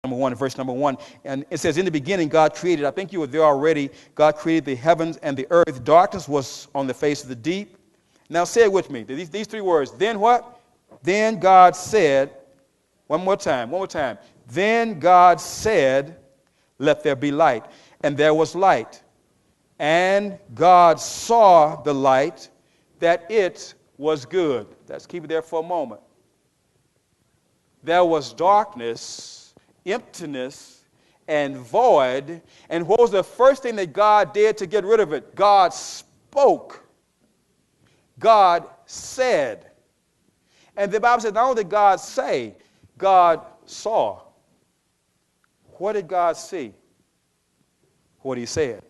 number 1, verse number 1. And it says, in the beginning, God created, I think you were there already, God created the heavens and the earth. Darkness was on the face of the deep. Now say it with me, these 3 words. Then what? Then God said, one more time. Then God said, let there be light. And there was light. And God saw the light, that it was good. Let's keep it there for a moment. There was darkness, emptiness, and void. And what was the first thing that God did to get rid of it? God spoke. God said. And the Bible says not only did God say, God saw. What did God see? What he said.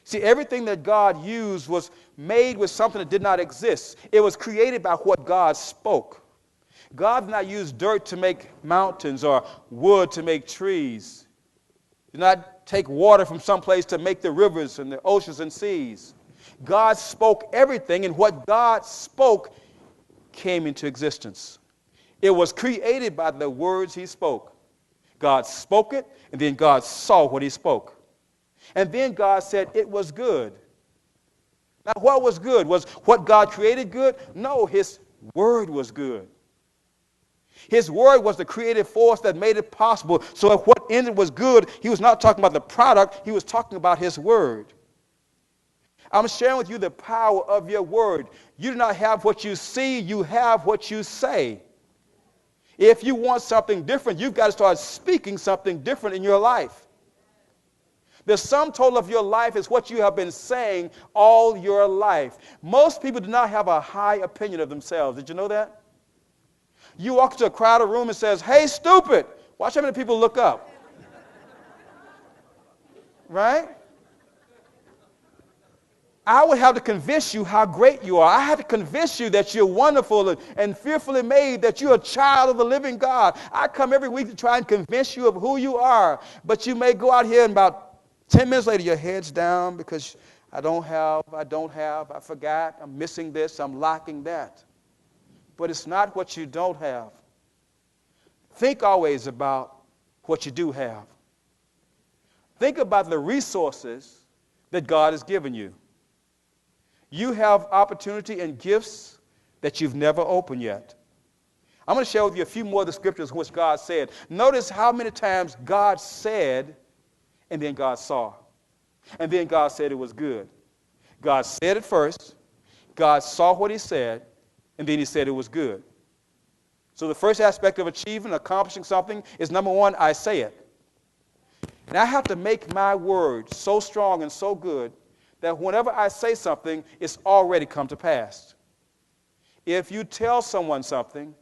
See, everything that God used was made with something that did not exist. It was created by what God spoke. God did not use dirt to make mountains or wood to make trees. He did not take water from someplace to make the rivers and the oceans and seas. God spoke everything, and what God spoke came into existence. It was created by the words he spoke. God spoke it, and then God saw what he spoke. And then God said it was good. Now, what was good? Was what God created good? No, his word was good. His word was the creative force that made it possible. So if what ended was good, he was not talking about the product, he was talking about his word. I'm sharing with you the power of your word. You do not have what you see, you have what you say. If you want something different, you've got to start speaking something different in your life. The sum total of your life is what you have been saying all your life. Most people do not have a high opinion of themselves. Did you know that? You walk into a crowded room and says, hey, stupid. Watch how many people look up. Right? I would have to convince you how great you are. I have to convince you that you're wonderful and fearfully made, that you're a child of the living God. I come every week to try and convince you of who you are. But you may go out here and about 10 minutes later, your head's down because I don't have, I forgot, I'm missing this, I'm lacking that. But it's not what you don't have. Think always about what you do have. Think about the resources that God has given you. You have opportunity and gifts that you've never opened yet. I'm going to share with you a few more of the scriptures in which God said. Notice how many times God said, and then God saw. And then God said it was good. God said it first. God saw what he said, and then he said it was good. So the first aspect of achieving, accomplishing something is, number 1, I say it. And I have to make my word so strong and so good that whenever I say something, it's already come to pass. If you tell someone something,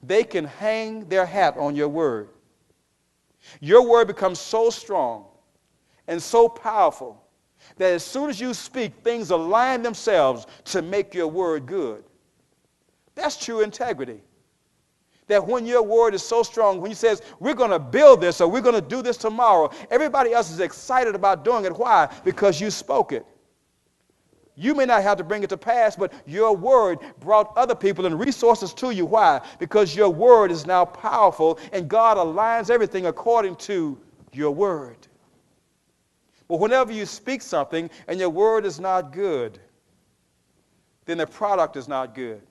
they can hang their hat on your word. Your word becomes so strong and so powerful that as soon as you speak, things align themselves to make your word good. That's true integrity. That when your word is so strong, when you says, we're going to build this or we're going to do this tomorrow, everybody else is excited about doing it. Why? Because you spoke it. You may not have to bring it to pass, but your word brought other people and resources to you. Why? Because your word is now powerful, and God aligns everything according to your word. But whenever you speak something and your word is not good, then the product is not good.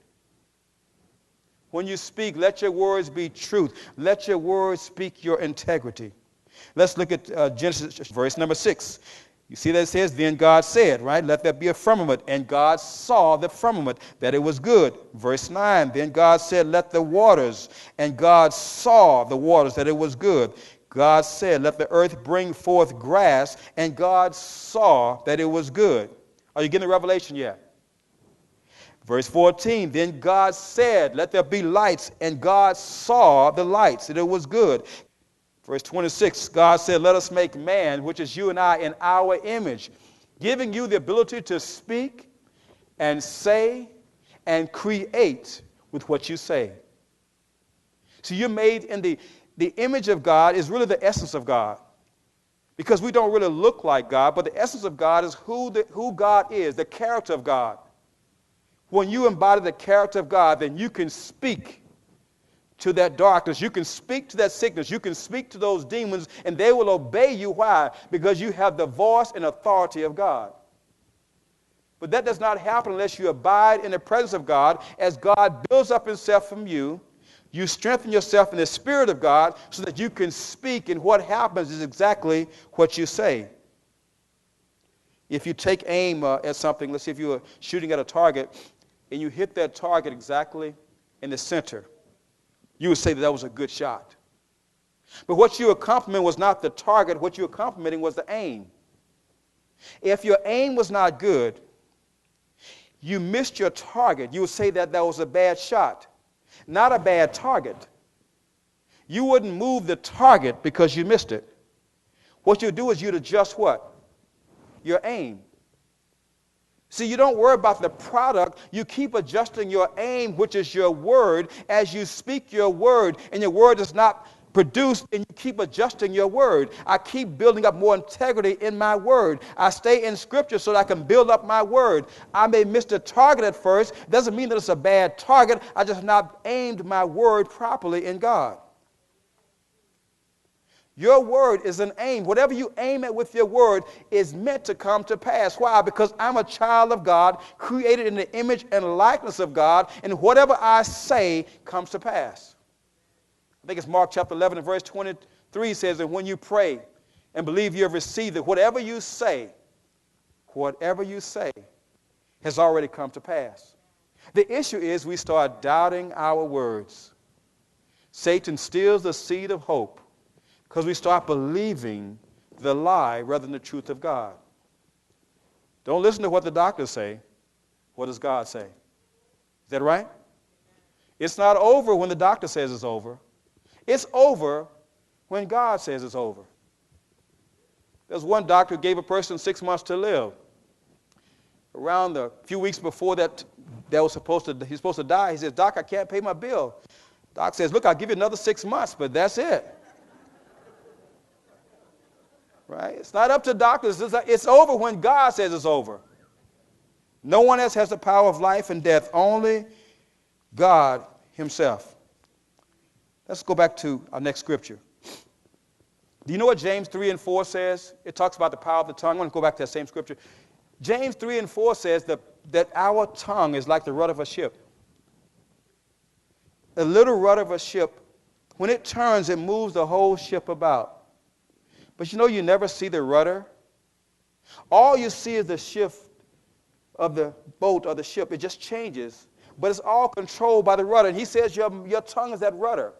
When you speak, let your words be truth. Let your words speak your integrity. Let's look at Genesis verse number 6. You see that it says, then God said, right? Let there be a firmament. And God saw the firmament, that it was good. Verse 9, then God said, let the waters. And God saw the waters, that it was good. God said, let the earth bring forth grass. And God saw that it was good. Are you getting the revelation yet? Verse 14, then God said, let there be lights. And God saw the lights, that it was good. Verse 26, God said, let us make man, which is you and I, in our image, giving you the ability to speak and say and create with what you say. So you're made in the image of God is really the essence of God. Because we don't really look like God, but the essence of God is who God is, the character of God. When you embody the character of God, then you can speak to that darkness. You can speak to that sickness. You can speak to those demons, and they will obey you. Why? Because you have the voice and authority of God. But that does not happen unless you abide in the presence of God. As God builds up himself from you, you strengthen yourself in the Spirit of God so that you can speak, and what happens is exactly what you say. If you take aim at something, let's say if you were shooting at a target, and you hit that target exactly in the center, you would say that was a good shot. But what you were complimenting was not the target. What you were complimenting was the aim. If your aim was not good, you missed your target, you would say that that was a bad shot, not a bad target. You wouldn't move the target because you missed it. What you'd do is you'd adjust what? Your aim. See, you don't worry about the product. You keep adjusting your aim, which is your word, as you speak your word, and your word is not produced, and you keep adjusting your word. I keep building up more integrity in my word. I stay in Scripture so that I can build up my word. I may miss the target at first. It doesn't mean that it's a bad target. I just not aimed my word properly in God. Your word is an aim. Whatever you aim at with your word is meant to come to pass. Why? Because I'm a child of God, created in the image and likeness of God, and whatever I say comes to pass. I think it's Mark chapter 11 and verse 23 says that when you pray and believe you have received it, whatever you say has already come to pass. The issue is we start doubting our words. Satan steals the seed of hope because we start believing the lie rather than the truth of God. Don't listen to what the doctors say. What does God say? Is that right? It's not over when the doctor says it's over. It's over when God says it's over. There's one doctor who gave a person 6 months to live. Around a few weeks before he's supposed to die, he says, "Doc, I can't pay my bill." Doc says, "Look, I'll give you another 6 months, but that's it." Right? It's not up to doctors. It's over when God says it's over. No one else has the power of life and death, only God himself. Let's go back to our next scripture. Do you know what James 3 and 4 says? It talks about the power of the tongue. I want to go back to that same scripture. James 3 and 4 says that our tongue is like the rudder of a ship. A little rudder of a ship, when it turns, it moves the whole ship about. But you know, you never see the rudder. All you see is the shift of the boat or the ship. It just changes, but it's all controlled by the rudder. And he says your tongue is that rudder.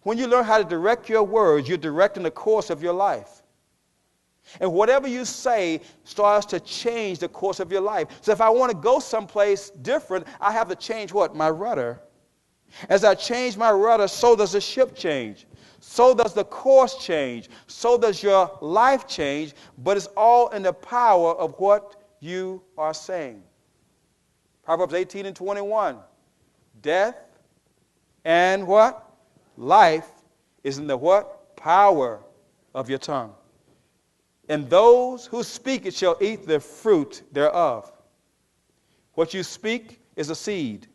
When you learn how to direct your words, you're directing the course of your life. And whatever you say starts to change the course of your life. So if I want to go someplace different, I have to change what? My rudder. As I change my rudder, so does the ship change. So does the course change. So does your life change. But it's all in the power of what you are saying. Proverbs 18 and 21. Death and what? Life is in the what? Power of your tongue. And those who speak it shall eat the fruit thereof. What you speak is a seed.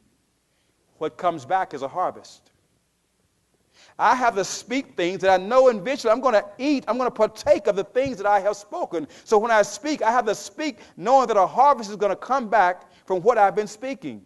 What comes back is a harvest. I have to speak things that I know eventually I'm going to eat. I'm going to partake of the things that I have spoken. So when I speak, I have to speak knowing that a harvest is going to come back from what I've been speaking.